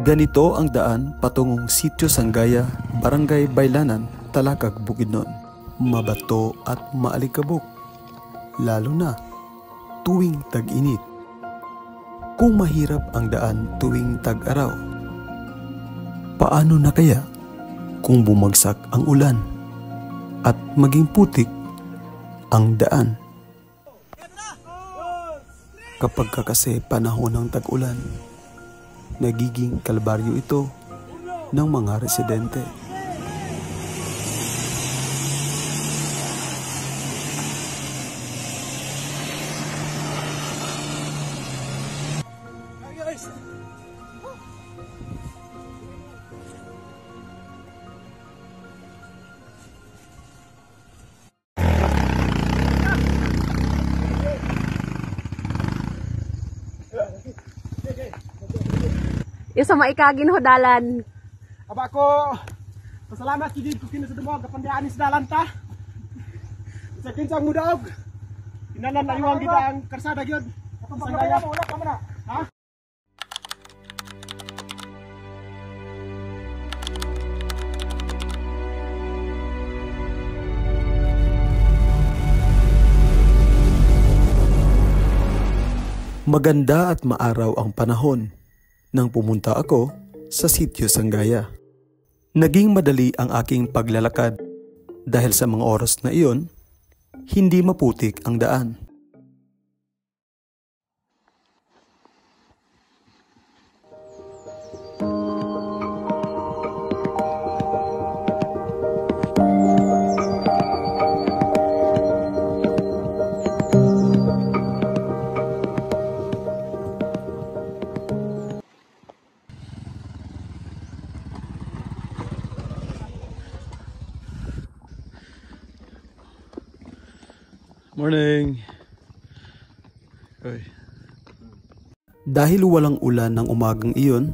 Ganito ang daan patungong Sitio Sanggaya, Barangay Baylanan, Talakag, Bukidnon. Mabato at maalikabok, lalo na tuwing tag-init. Kung mahirap ang daan tuwing tag-araw, paano na kaya kung bumagsak ang ulan at maging putik ang daan? Kapag kasi panahon ng tag-ulan, nagiging kalbaryo ito ng mga residente. Yung sa maikagin ho dalan. Aba ko, pasalamat kigid ko kini sa dumog kapandian sa dalan ta. Sa kinsang mudaog. Inanan na yuang kita ang karsada gyud. Sanggaya wala ka man. Ha? Maganda at maaraw ang panahon nang pumunta ako sa Sitio Sanggaya. Naging madali ang aking paglalakad dahil sa mga oras na iyon, hindi maputik ang daan. Morning. Oy. Dahil walang ulan ng umagang iyon,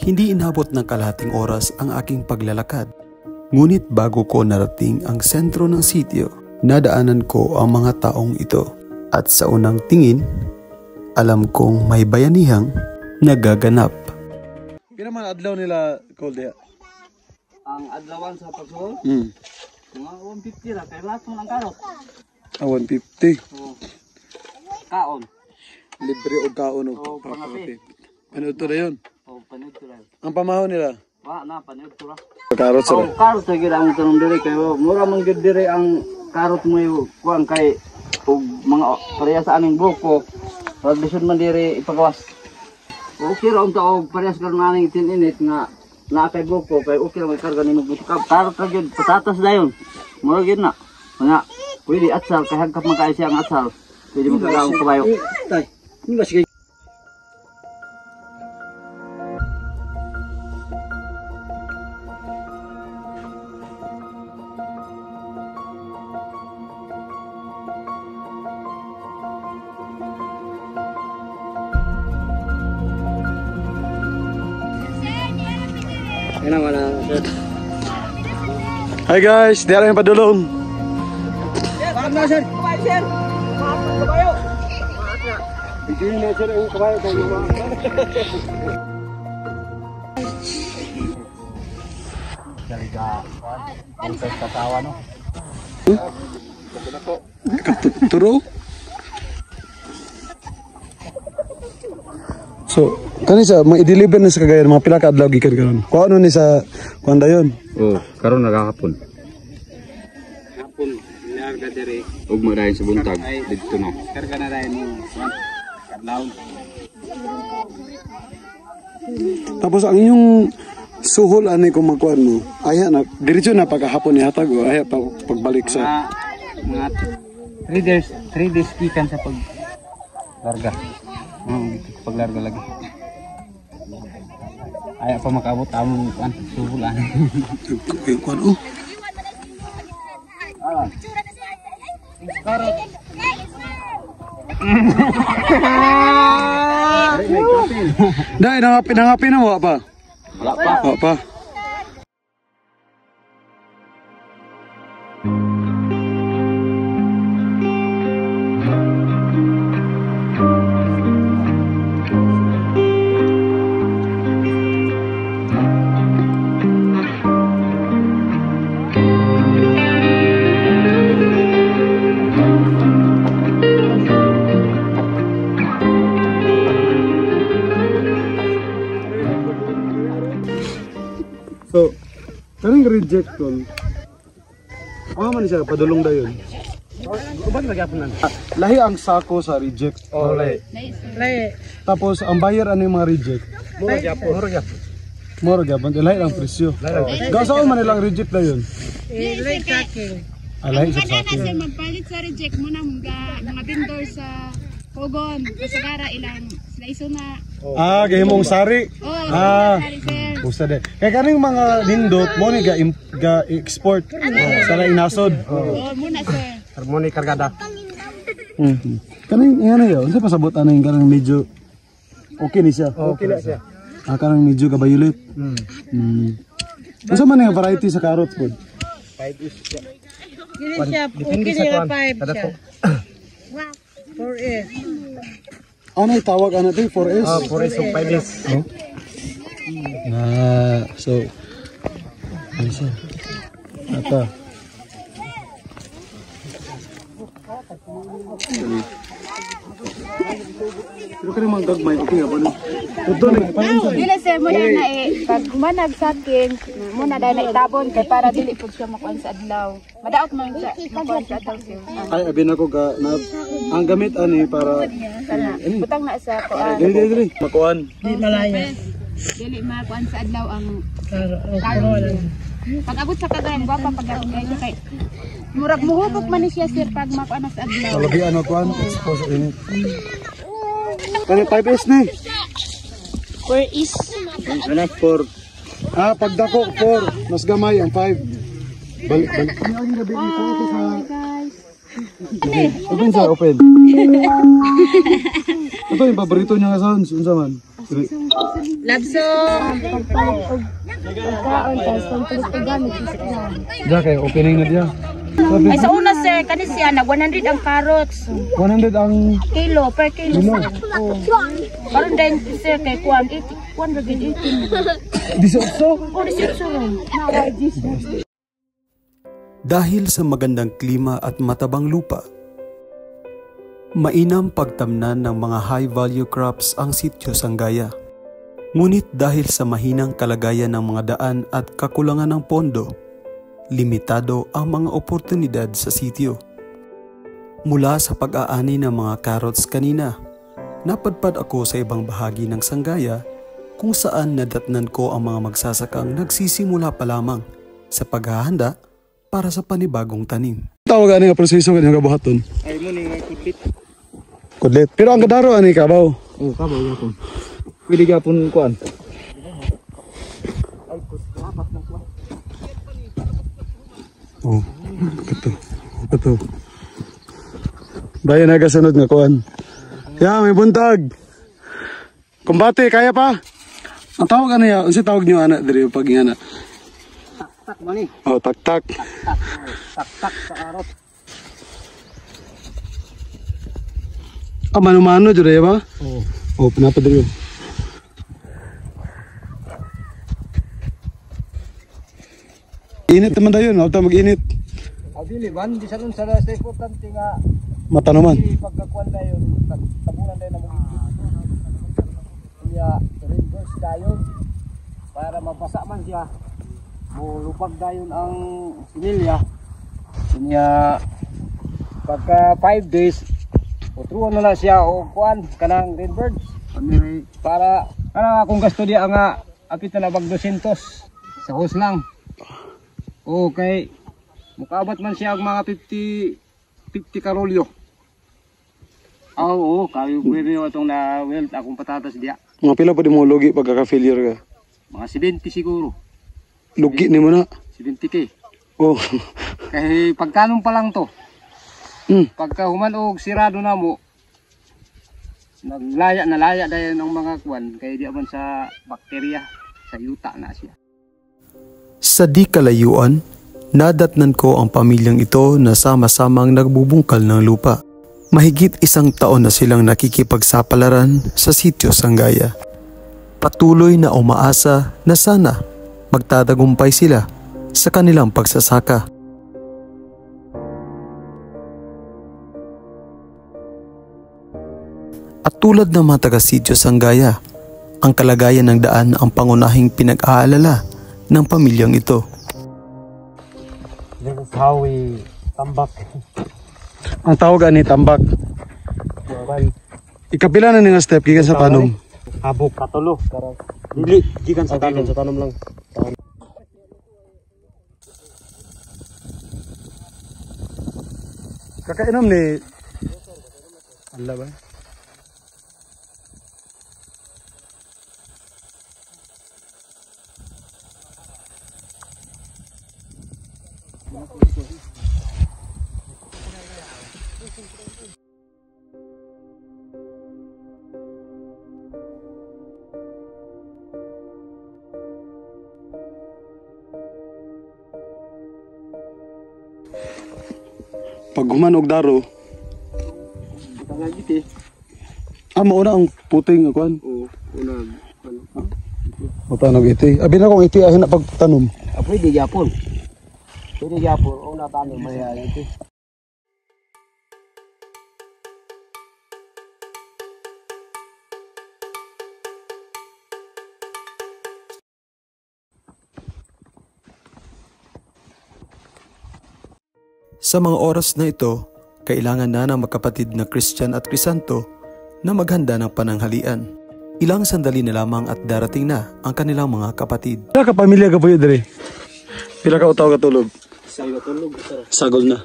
hindi inabot ng kalahating oras ang aking paglalakad. Ngunit bago ko narating ang sentro ng sitio, nadaanan ko ang mga taong ito. At sa unang tingin, alam kong may bayanihang nagaganap. Pila man adlaw nila call diha? Ang adlawan sa pagsuhol, mga 150 lang, kaya lahat mo ng karot. 150. So, kaon. Libre o kaon o pangapi. Panuto na yun. Panudto lang. Ang pamahaw nila? Na, panudto lang. Karot sila? Karot sa gila ang tanong diri, kaya mura man gid diri ang karot mo yung kuhan kay og mga pareha sa aming buko. Pag bisod man diri ipagawas. Okay ra unta og parehas karon naning tininit nga naa kay buko, kay okay ra may karga ni magbuskab. Karot ra gyud patatas dayon. Mura gyud na. Nga, pwede atsal, kaya hagkap magkain siya ang atsal. Pwede magkakaong kabayo. Tay, hindi ba sige? Yan wala, sir. Hi guys, di alam yung padulong. Bakit na, sir? Kabayo, sir! Kabayo! Hindi na sir ang kabayo kayo. Daliga, ang katawa, no? Turo? So, kani sa mga i-deliver na sa Cagayan, mga pila ka adlaw gikan karon. Kung ano ni sa kuan dayon? Karon nagahapon. Hapon, niarga diri. Ugma dayon sa buntag didto na. Karga na rin mo. Kadlaw. Tapos ang inyong suhol ani kung magkuan mo. Aya na diretso na pagkahapon ni hatag o aya pa pagbalik sa Mga 3 days kikan sa paglarga. Paglarga lagi. Aya pa makabot among kuan suhulan. yung kuan oh. Karot. Dai nangapi na mo pa. Wala pa. Wala pa. reject tol. Ano man siya padulong dayon. Lahi ang sako sa reject. Oh, lahi. Tapos ang bayar ano yung mga reject? Mura gyapon. Moro gyapon, lahi ang presyo. Gasaon man nilang reject dayon. Like tracking. Lahi sa Kada na sako. sir magpalit sa reject mo na mga vendor sa Pogon, kasagara ilang slice na. Gahimong sari. Oh, sorry sir. Pusta de. Kay kaning mga nindot mo ni ga export sa inasod. Oh, muna sir. Harmoni kargada. Kaning ano yo, unsa pasabot ano yung kanang medyo okay ni siya. Okay na siya. Kanang medyo kabayulit. Unsa man yung variety sa carrots pod? 5 is siya. Dili siya, Depende okay sa nila kwan. 5 Kada siya. to. 4S. Ano yung tawag ano to? 4S? 4 is o 5 is. So ano siya? Ata. Pero kani mga gagmay okay ba no? Tudto ni Dili sir, muna na pag manag sa akin, muna dahil na itabon kay para dili pud siya makuan sa adlaw. Madaot man siya makuan sa adlaw sir. ay abin ako ga na ang gamit ani para Butang na sa kuan. dili makuan. Dili makuan sa adlaw ang karon. Pag abot sa kagayan, guwapa pag kay murag muhubog man ni siya sir pag makuan sa adlaw. Labi ano kuan expose ini. Kani 5S ni. Where is Ano 4? Pagdako 4, mas gamay ang 5. Balik. Ang gabi dito ito sa guys? open sa open. Ito yung paborito niya nga sounds, unsa man? Love song. Diya kay opening na diya. Ay sa una sir, kani siya nag 100 ang carrots. 100 ang Kilo per kilo. Oh. Karon din sir kay kuan 118. 18. Oh, 18 lang. Naway Jesus. Dahil sa magandang klima at matabang lupa, mainam pagtamnan ng mga high-value crops ang sitio Sangaya. Ngunit dahil sa mahinang kalagayan ng mga daan at kakulangan ng pondo, limitado ang mga oportunidad sa sitio. Mula sa pag-aani ng mga carrots kanina, napadpad ako sa ibang bahagi ng Sangaya kung saan nadatnan ko ang mga magsasakang nagsisimula pa lamang sa paghahanda para sa panibagong tanim. tawag ani nga proseso kanya gabuhaton. Ay mo ni kudlit. Kudlit. Pero ang kadaro ani kabaw. Oh, kabaw gyapon. Pwede gyapon kuan. Oh. Kato. Bayan na kasunod nga kuan. Ya, may buntag. Kumbate, kaya pa? Ang tawag ano ya? Unsa tawag niyo anak diri pag ingana? Tak mo ni. Oh, tak-tak. Tak sa arot. Mano-mano jud ya ba? Oh. Oh, pinapa diri. Init naman dayon, auto mag-init. Abili ban di salon sa importante nga Mata naman. pagkakuan dayon tabunan dayon na mo. Iya, reverse dayon para mabasa man siya. Mulupag dayon ang similya. Kanya pagka 5 days utruan na siya o kuan kanang red birds para kanang akong gasto diya nga apit na bag 200 sa hose lang. Okay. Mukabat man siya og mga 50 karolyo. Oo, kayo pwede itong na weld akong patatas diya. Mga pila pa di mo lugi pagka-failure ka? Mga 70 siguro. Lugi ni mo na. 70k. Oh. Kaya pagkanong pa lang to. Pagka human og sirado na mo, nalaya dahil ng mga kuwan. Kaya di man sa bakterya, sa yuta na siya. Sa di kalayuan, nadatnan ko ang pamilyang ito na sama-samang nagbubungkal ng lupa. Mahigit 1 taon na silang nakikipagsapalaran sa sitio Sangaya. Patuloy na umaasa na sana magtatagumpay sila sa kanilang pagsasaka. At tulad ng mga taga-sitio Sangaya, ang kalagayan ng daan ang pangunahing pinag-aalala ng pamilyang ito. Kawi, tambak. Ang tawag ani tambak. Ikapila na nga step gikan sa tanom. Habok katulo. Dili gikan sa tanom lang. Kakainom ni Allah ba? Pag human og daro, mauna ang puting akuan. Oo, una. Matanog iti. Abi na kung iti ahin na pagtanom. Pwede gyapon. Pwede gyapon. Una tanom may ito. Sa mga oras na ito, kailangan na ng magkapatid na Christian at Crisanto na maghanda ng pananghalian. Ilang sandali na lamang at darating na ang kanilang mga kapatid. Pila ka pamilya ka po yun, Dre? Pila ka utaw katulog? Sagol na.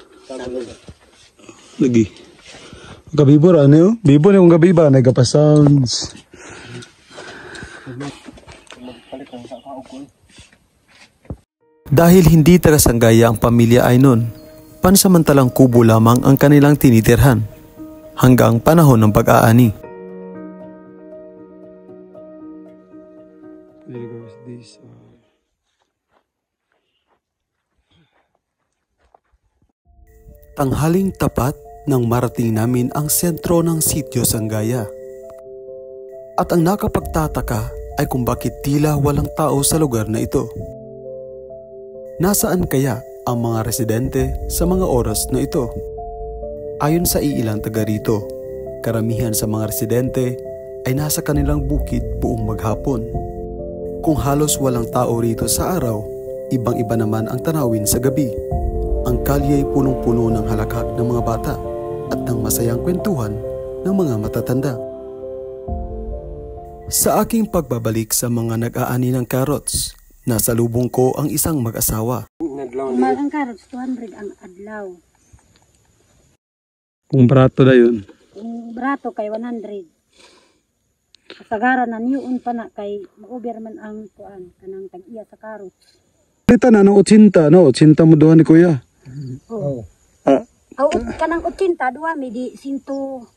Lagi. Gabibor, ano yun? Bibo na yung gabiba, nagapa-sounds. Dahil hindi taga-Sanggaya ang pamilya Aynon, pansamantalang kubo lamang ang kanilang tinitirhan hanggang panahon ng pag-aani. There goes this. Tanghaling tapat nang marating namin ang sentro ng sitio Sanggaya. At ang nakapagtataka ay kung bakit tila walang tao sa lugar na ito. Nasaan kaya ang mga residente sa mga oras na ito? Ayon sa iilang taga rito, karamihan sa mga residente ay nasa kanilang bukid buong maghapon. Kung halos walang tao rito sa araw, ibang-iba naman ang tanawin sa gabi. Ang kalye ay punong-puno ng halakhak ng mga bata at ng masayang kwentuhan ng mga matatanda. Sa aking pagbabalik sa mga nag-aani ng carrots, nasa lubong ko ang isang mag-asawa. Umagang carrots, 200 ang adlaw. Kung barato na yun. Kung brato kay 100. Kasagaran na niyon pa na kay ma-over man ang kuan kanang tag-iya sa carrots. Kita na ng 80, no? 80 mo doon ni Kuya. Oh. Kanang 80 duwa mi di 160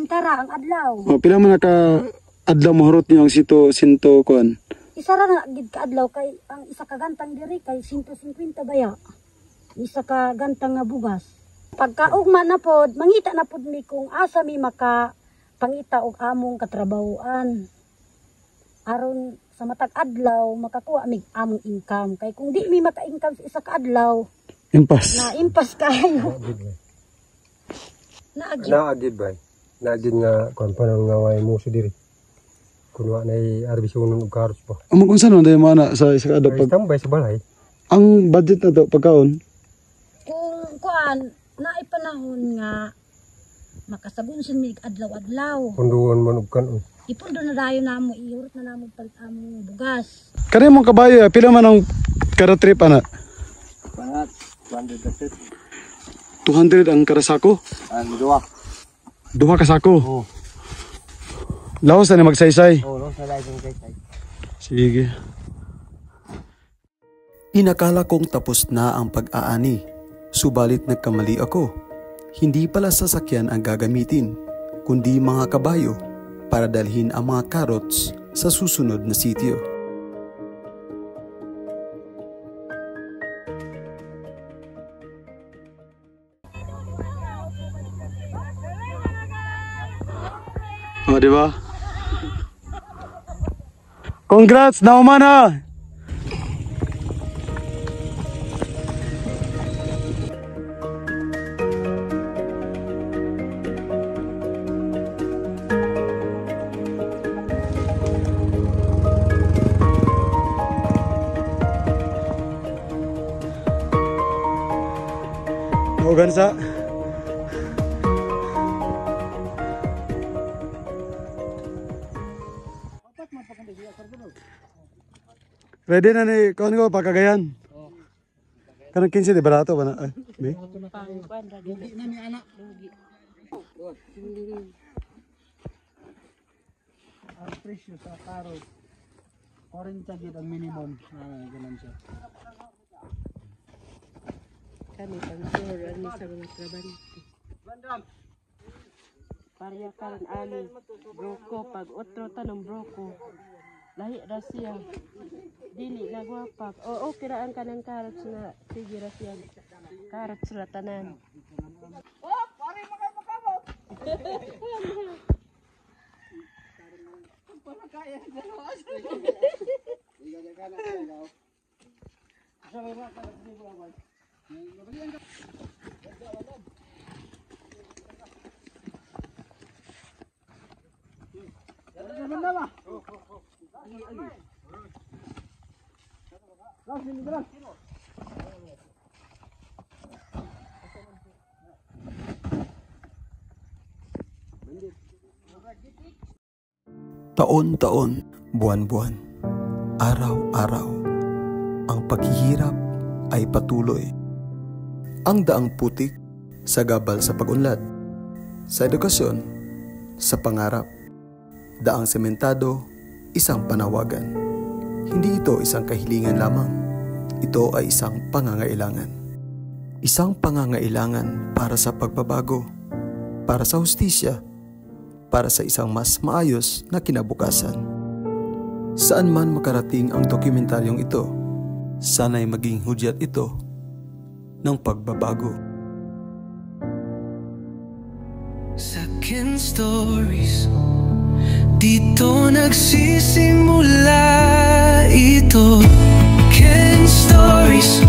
ra ang adlaw. O, pila man naka adlaw mo harot niyo ang sinto kuan. Isa ra na gid ka adlaw kay ang isa ka gantang diri kay 150 baya. Isa ka gantang nga bugas. Pagkaugma na pod, mangita na pod mi kung asa mi maka pangita og among katrabahoan. Aron sa matag adlaw makakuha mig among income kay kung di mi maka-income sa isa ka adlaw, Impas. na impas kayo. Naagid ba? Naagid nga kung paano nga way mo sa diri. Kuno na arbisyon ng carrots pa. Amo kung saan man mana sa isa ka pag Tambay sa balay. ang budget na to pagkaon. Kung kuan naay panahon nga makasabon sin mig adlaw-adlaw. Punduan man og kanon. Ipundo na dayon namo iurot na namo palit among bugas. Kani mo kabayo, pila man ang kada trip ana? Pangat 200 ang kada sako. ang duwa. Duha ka sako. Laos na magsaysay. Oh, no, sa live kay. Sige. Inakala kong tapos na ang pag-aani, subalit nagkamali ako. Hindi pala sasakyan ang gagamitin, kundi mga kabayo para dalhin ang mga carrots sa susunod na sitio. O, di ba? Congrats, nauman ha! Ugan sa. Ready na ni kawan ko pagkagayan. Kanang 15 di barato ba na? May? Ang presyo sa karot 40 gid ang minimum na ganun siya. Kami pang sure ani sa mga trabaho. Pareha karon ani broko pag otro tanong broko. Lahi ra siya. Dili na gwapa. Oo, kiraan ka ng carrots na sige ra siya. Carrots ra tanan. Oh, pare makabot. Taon-taon, buwan-buwan, araw-araw, ang paghihirap ay patuloy. Ang daang putik sa gabal sa pag-unlad, sa edukasyon, sa pangarap. Daang sementado, isang panawagan. Hindi ito isang kahilingan lamang. Ito ay isang pangangailangan. Isang pangangailangan para sa pagbabago, para sa hustisya, para sa isang mas maayos na kinabukasan. Saan man makarating ang dokumentaryong ito, sana'y maging hudyat ito ng pagbabago. Second Stories, dito nagsisimula ito. Ken Stories,